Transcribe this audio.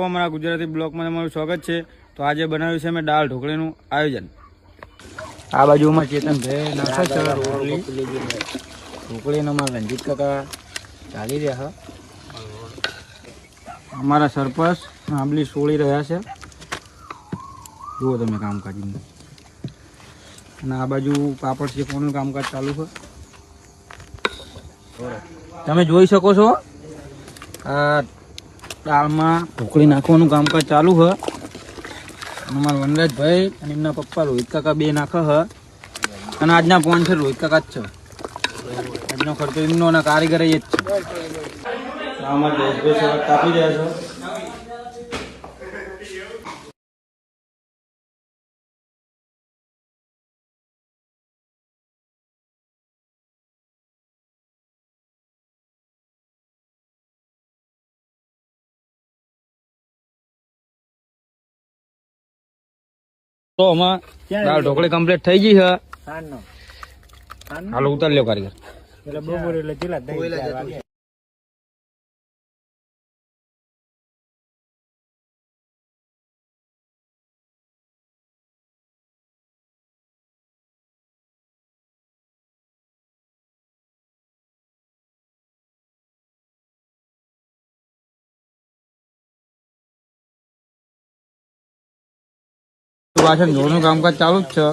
અમારા ગુજરાતી બ્લોકમાં તમારું સ્વાગત છે। તો આજે બનાવ્યું છે અમે દાળ ઢોકળીનું આયોજન। આ બાજુમાં ચેતનભાઈ નાખે છે રોટલી ઢોકળીને અમારા રંજીત કાકા ચાલી રહ્યા છે। અમારા સરપંચ આંબલી સોળી રહ્યા છે, જુઓ તમે કામકાજ। અને આ બાજુ પાપડ શેકવાનું કામકાજ ચાલુ છે, તમે જોઈ શકો છો। આ દાળમાં ઢોકળી નાખવાનું કામકાજ ચાલુ છે। અમારા વનરાજભાઈ અને એમના પપ્પા રોહિત કાકા બે નાખે છે। અને આજના ફોન છે રોહિત કાકા જ છે, આજનો ખર્ચો એમનો અને કારીગર જ છે। આમાં જયેશભાઈ સળક કાપી રહ્યા છે। તો આમાં દાળ ઢોકળી કમ્પ્લીટ થઈ ગઈ છે। હાલો ઉતાર લ્યો કારીગર। પાછળ જોરનું કામકાજ ચાલુ જ છે।